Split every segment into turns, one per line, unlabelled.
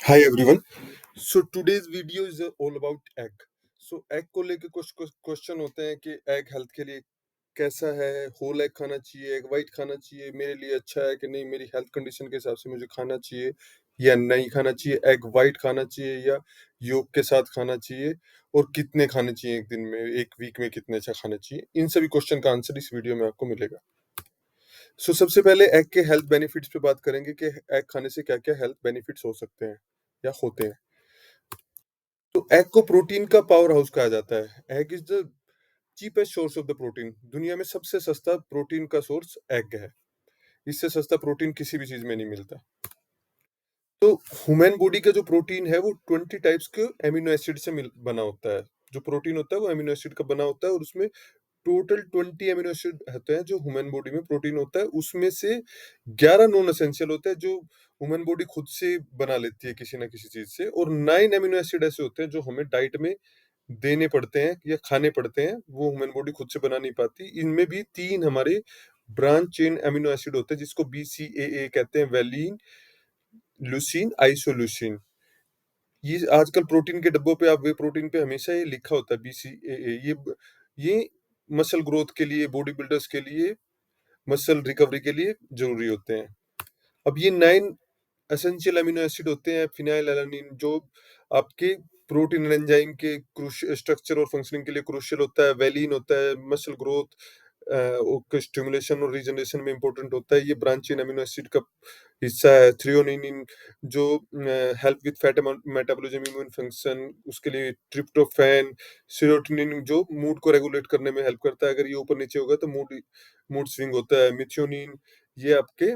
Hi everyone. So today's video is all about egg. So egg को लेके कुछ question होते हैं कि एग हेल्थ के लिए कैसा है, होल एग खाना चाहिए, एग वाइट खाना चाहिए, मेरे लिए अच्छा है कि नहीं, मेरी हेल्थ कंडीशन के हिसाब से मुझे खाना चाहिए या नहीं खाना चाहिए, एग वाइट खाना चाहिए या योक के साथ खाना चाहिए, और कितने खाने चाहिए एक दिन में, एक वीक में कितने अच्छा खाना चाहिए। इन सभी क्वेश्चन का आंसर इस वीडियो में आपको मिलेगा। सो सबसे पहले एग के हेल्थ बेनिफिट्स पे बात करेंगे कि एग खाने से क्या क्या हेल्थ बेनिफिट्स हो सकते हैं या होते हैं। तो एग को प्रोटीन का पावर हाउस कहा जाता है। Egg is the cheapest source of the protein. दुनिया में सबसे सस्ता प्रोटीन का सोर्स एग है। इससे सस्ता प्रोटीन किसी भी चीज में नहीं मिलता। तो ह्यूमन बॉडी का जो प्रोटीन है वो 20 टाइप्स के एमिनो एसिड से बना होता है। जो प्रोटीन होता है वो एमिनो एसिड का बना होता है, और उसमें टोटल 20 एमिनो एसिड होते हैं जो ह्यूमन बॉडी में प्रोटीन होता है। उसमें से 11 नॉन एसेंशियल होते हैं जो ह्यूमन बॉडी खुद से बना लेती है किसी ना किसी चीज से, और 9 एमिनो एसिड ऐसे होते हैं जो हमें डाइट में देने पड़ते हैं या खाने पड़ते हैं, वो ह्यूमन बॉडी खुद से बना नहीं पाती। इनमें भी 3 हमारे ब्रांच चेन एमिनो एसिड होते हैं जिसको BCAA कहते हैं, वैलिन, ल्यूसीन, आइसोल्यूसिन। ये आजकल प्रोटीन के डब्बों पे, आप वे प्रोटीन पे हमेशा ये लिखा होता है BCAA। ये मसल ग्रोथ के लिए, बॉडी बिल्डर्स के लिए, मसल रिकवरी के लिए जरूरी होते हैं। अब ये 9 एसेंशियल अमीनो एसिड होते हैं। फिनाइल एलानिन जो आपके प्रोटीन एंजाइम के स्ट्रक्चर और फंक्शनिंग के लिए क्रूशियल होता है। वेलिन होता है मसल ग्रोथ स्टिमुलेशन और रीजनरेशन में इंपॉर्टेंट होता है। ये ब्रांचिन अमीनो एसिड का हिस्सा है। थ्रियोनिन जो help with fat metabolism, immune function, उसके लिए ट्रिप्टोफैन। सेरोटोनिन जो मूड को रेगुलेट करने में हेल्प करता है। अगर ये ऊपर नीचे होगा तो मूड मूड स्विंग होता है। मिथ्योनिन ये आपके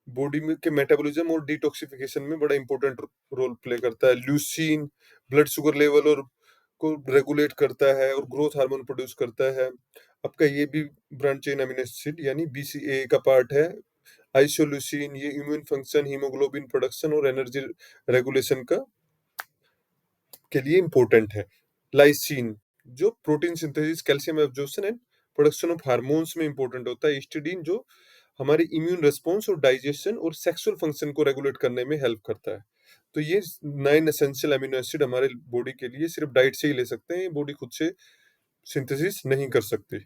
बॉडी में के मेटाबॉलिज्म और डिटॉक्सिफिकेशन में बड़ा इंपॉर्टेंट रोल प्ले करता है। ल्यूसीन ब्लड शुगर लेवल और को रेगुलेट करता है और ग्रोथ हार्मोन प्रोड्यूस करता है। आपका ये भी ब्रांच चेन अमीनो एसिड यानी BCAA का पार्ट है। आइसोल्यूसिन ये इम्यून फंक्शन, हीमोग्लोबिन प्रोडक्शन और एनर्जी रेगुलेशन का के लिए इंपॉर्टेंट है। लाइसिन जो protein synthesis, calcium absorption and production of hormones में इंपॉर्टेंट होता है। हिस्टिडीन जो हमारे इम्यून रिस्पॉन्स और डाइजेशन और सेक्सुअल फंक्शन को रेगुलेट करने में हेल्प करता है। तो ये 9 एसेंशियल अमीनो एसिड हमारे बॉडी के लिए सिर्फ डाइट से ही ले सकते हैं, बॉडी खुद से सिंथेसिस नहीं कर सकती।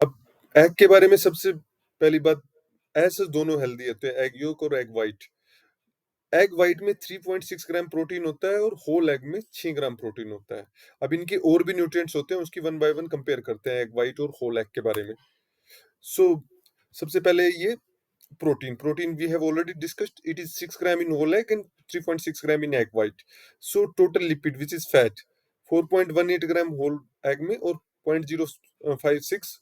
अब एग के बारे में सबसे पहली बात, ऐसे दोनों हेल्दी होते हैं, एग योक और एग वाइट। एग वाइट में 3.6 ग्राम प्रोटीन होता है और होल एग में 6 ग्राम प्रोटीन होता है। अब इनके और भी न्यूट्रिएंट्स होते हैं, उसकी वन बाय वन कंपेयर करते हैं एग वाइट और होल एग के बारे में। सो सबसे पहले ये protein we have already discussed, it is 6 gram in whole egg and 3.6 gram in egg white. So total lipid which is fat 4.18 gram whole egg में और 0.056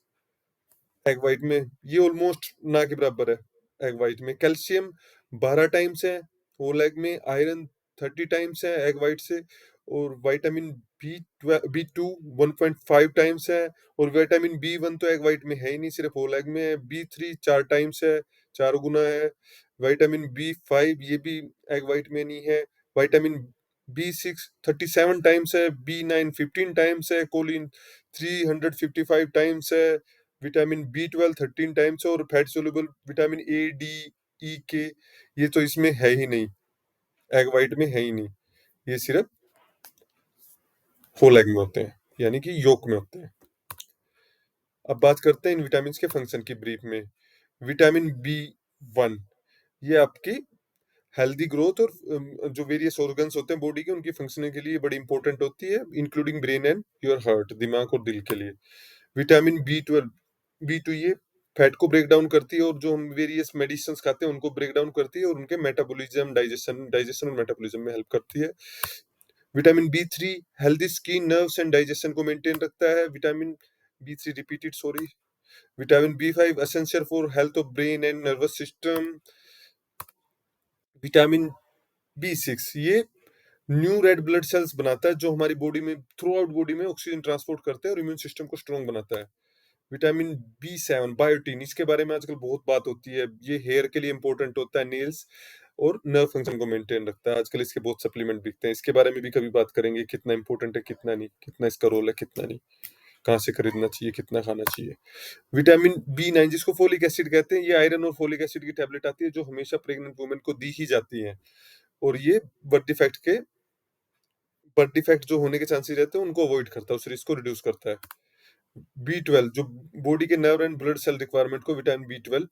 एग वाइट में। ये ऑलमोस्ट ना के बराबर है। एग वाइट में कैल्शियम 12 टाइम्स है होल एग में, आयरन 30 टाइम्स है एग वाइट से, और विटामिन B2 1.5 टाइम्स है, और विटामिन B1 तो एग वाइट में है ही नहीं, सिर्फ होल एग में है। B3 4 टाइम्स है, 4 गुना है। विटामिन B5 ये भी एग वाइट में नहीं है। विटामिन B6 37 टाइम्स है, B9 15 टाइम्स है, कोलिन 355 टाइम्स है, विटामिन B12 13 टाइम्स है, और fat soluble vitamin A D E K ये तो इसमें है ही नहीं, एग वाइट में है ही नहीं। ये सिर्फ होल एग में होते हैं यानी कि योक में होते हैं। अब बात करते हैं इन विटामिन के फंक्शन की ब्रीफ में। विटामिन B1 ये आपकी हेल्दी ग्रोथ और जो वेरियस ऑर्गन्स होते हैं बॉडी के, उनकी फंक्शनिंग के लिए बड़ी इंपॉर्टेंट होती है, including brain and your heart, दिमाग और दिल के लिए। विटामिन B2 ये फैट को ब्रेक डाउन करती है, और जो हम वेरियस मेडिसिन खाते हैं उनको ब्रेक डाउन करती है, और उनके मेटाबॉलिज्म, डाइजेशन और मेटाबॉलिज्म में हेल्प करती है। Vitamin B3 healthy skin, nerves and digestion को मेंटेन रखता है। Vitamin B3 repeated sorry. Vitamin B5 essential for health of brain and nervous system. Vitamin B6 ये न्यू रेड ब्लड सेल्स बनाता है जो हमारी बॉडी में, थ्रू आउट बॉडी में ऑक्सीजन ट्रांसपोर्ट करते हैं और इम्यून सिस्टम को स्ट्रॉन्ग बनाता है। विटामिन B7 बायोटीन, इसके बारे में आजकल बहुत बात होती है। ये हेयर के लिए इंपॉर्टेंट होता है, नेल्स और नर्व फंक्शन को मेंटेन रखता है। आजकल इसके बहुत सप्लीमेंट बिकते हैं, इसके बारे में भी कभी बात करेंगे, कितना इंपॉर्टेंट है कितना नहीं, कितना इसका रोल है कितना नहीं, कहाँ से खरीदना चाहिए, कितना खाना चाहिए। विटामिन B9 जिसको फोलिक एसिड कहते हैं, ये आयरन और फोलिक एसिड की टैबलेट आती है जो हमेशा प्रेग्नेंट वुमेन को दी ही जाती है। और ये बर्थ डिफेक्ट जो होने के चांसेस रहते हैं उनको अवॉइड करता है, उस रिस्क को रिड्यूस करता है। बी 12 जो बॉडी के nerve and blood cell requirement को विटामिन बी 12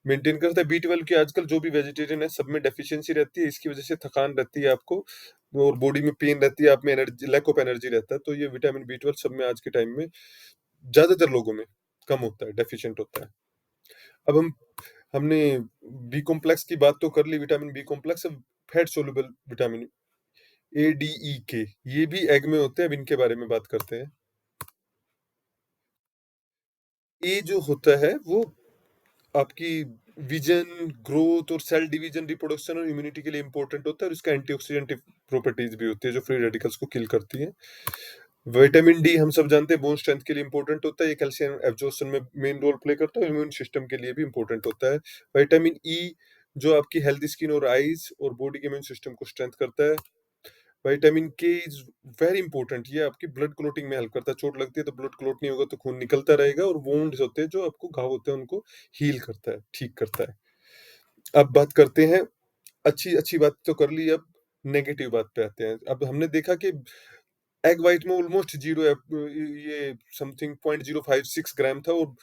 मेंटेन करता है। बी 12 की आजकल जो भी वेजिटेरियन है सब में डेफिशिएंसी रहती है, इसकी वजह से थकान रहती है आपको, और बॉडी में पेन रहती है, आप में एनर्जी, लैक ऑफ एनर्जी रहता है। तो ये विटामिन बी 12 सब में आज के टाइम में ज्यादातर लोगों में कम होता है, डेफिशिएंट होता है। अब हमने बी कॉम्प्लेक्स की बात तो कर ली, विटामिन बी कॉम्प्लेक्स। अब फैट सोल्यूबल विटामिन ADE के, ये भी एग में होते हैं। अब इनके बारे में बात करते हैं। ए जो होता है वो आपकी विजन, ग्रोथ और सेल डिवीजन, रिप्रोडक्शन और इम्यूनिटी के लिए इंपॉर्टेंट होता है, और इसका एंटीऑक्सीडेंट प्रॉपर्टीज भी होती है जो फ्री रेडिकल्स को किल करती है। विटामिन डी हम सब जानते हैं बोन स्ट्रेंथ के लिए इंपॉर्टेंट होता है, ये कैल्शियम एब्जॉर्प्शन में मेन रोल प्ले करता है, इम्यून सिस्टम के लिए भी इंपॉर्टेंट होता है। विटामिन ई जो आपकी हेल्दी स्किन और आईज और बॉडी के इम्यून सिस्टम को स्ट्रेंथ करता है। विटामिन के इज वेरी इंपॉर्टेंट, ये आपकी ब्लड क्लोटिंग में हेल्प करता है। चोट लगती है तो ब्लड क्लोट नहीं होगा तो खून निकलता रहेगा, और वोन्ड्स होते हैं जो आपको घाव होते हैं उनको हील करता है, ठीक करता है। अब बात करते हैं, अच्छी अच्छी बात तो कर ली, अब नेगेटिव बात पे आते हैं। अब हमने देखा कि एग वाइट में ऑलमोस्ट जीरो, ये समथिंग 0.056 ग्राम था, और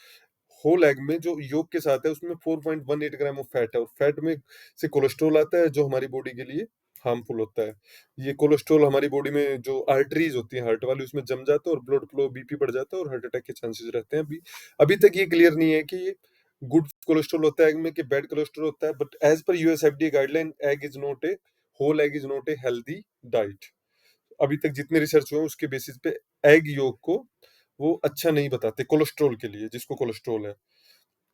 होल एग में जो योग के साथ है उसमें 4.18 ग्राम ऑफ फैट है, और फैट में से कोलेस्ट्रॉल आता है जो हमारी बॉडी के लिए हार्मफुल होता है। ये कोलेस्ट्रॉल हमारी बॉडी में जो आर्टरीज होती है हार्ट वाली उसमें जम जाता है, और ब्लड फ्लो, बीपी बढ़ जाता है, और हार्ट अटैक के चांसेस रहते हैं। अभी अभी तक ये क्लियर नहीं है कि ये गुड कोलेस्ट्रॉल होता है एग में कि बैड कोलेस्ट्रॉल होता है, but as per USFDA guideline, egg is not a whole egg is not a healthy diet. अभी तक जितने रिसर्च हुए उसके बेसिस पे एग योग को वो अच्छा नहीं बताते कोलेस्ट्रॉल के लिए, जिसको कोलेस्ट्रॉल है।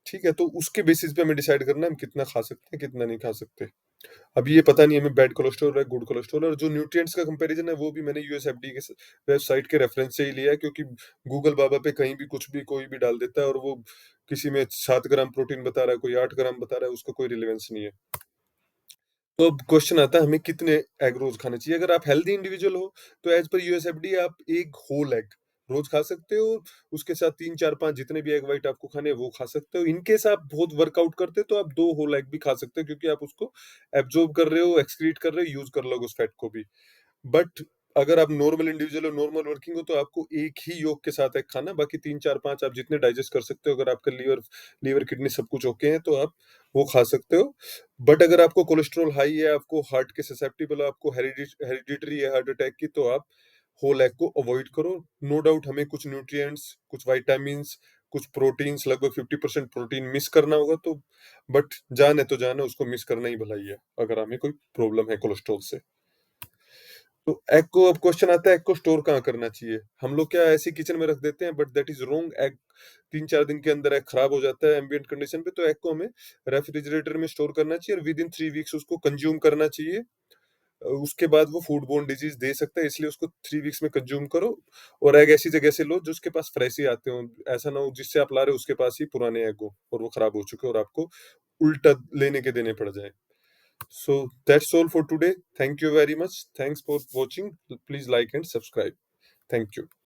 ठीक है, तो उसके बेसिस पे हमें डिसाइड करना है हम कितना खा सकते हैं, कितना नहीं खा सकते। अभी ये पता नहीं हमें बैड कोलेस्ट्रॉल है, गुड कोलेस्ट्रॉल है। और जो न्यूट्रिएंट्स का कंपैरिजन है वो भी मैंने यूएसएफडी के वेबसाइट के रेफरेंस से ही लिया है, क्योंकि गूगल बाबा पे कहीं भी कुछ भी कोई भी डाल देता है, और वो किसी में 7 ग्राम प्रोटीन बता रहा है, कोई 8 ग्राम बता रहा है, उसका कोई रिलेवेंस नहीं है। तो अब क्वेश्चन आता है हमें कितने एग रोज खाने चाहिए। अगर आप हेल्दी इंडिविजुअल हो तो एज पर यूएसएफडी आप एक होल एग रोज खा सकते हो, उसके साथ 3 4 5 जितने भी एग वाइट आपको खाने हैं वो खा सकते हो। इनकेस आप बहुत वर्कआउट करते हो तो आप 2 होल एग भी खा सकते हो, क्योंकि आप उसको एब्जॉर्ब कर रहे हो, एक्सक्रीट कर रहे हो, यूज कर लोगे उस फैट को भी। बट अगर आप नॉर्मल इंडिविजुअल हो, नॉर्मल वर्किंग हो, तो आपको एक ही योग के साथ एक खाना, बाकी 3 4 5 आप जितने डाइजेस्ट कर सकते हो, अगर आपका लीवर लीवर किडनी सब कुछ ओके है तो आप वो खा सकते हो। बट अगर आपको कोलेस्ट्रॉल हाई है, आपको हार्ट के ससेप्टिबल है, आपको हेरिडिटरी है हार्ट अटैक की, तो आप होल एग को अवॉइड करो। नो डाउट हमें कुछ न्यूट्रिएंट्स, कुछ वाइटामिन, कुछ प्रोटीन्स, लगभग 50% प्रोटीन मिस करना होगा, तो बट जान है तो जान है, उसको मिस करना ही भलाई है अगर हमें कोई प्रॉब्लम है कोलेस्ट्रॉल से। तो एग को, अब क्वेश्चन आता है एग को स्टोर कहाँ करना चाहिए। हम लोग क्या ऐसे किचन में रख देते हैं, but that is wrong. Egg 3 4 दिन के अंदर एग खराब हो जाता है एम्बिएंट कंडीशन पे, तो एग को हमें रेफ्रिजरेटर में स्टोर करना चाहिए, और विद इन 3 वीक्स उसको कंज्यूम करना चाहिए। उसके बाद वो फूड बोर्न डिजीज दे सकता है, इसलिए उसको 3 वीक्स में कंज्यूम करो। और एग ऐसी जगह से लो जो उसके पास फ्रेश ही आते हो, ऐसा ना हो जिससे आप ला रहे हो उसके पास ही पुराने एग हो और वो खराब हो चुके हो और आपको उल्टा लेने के देने पड़ जाए। So that's all for today. Thank you very much. Thanks for watching. Please like and subscribe. Thank you.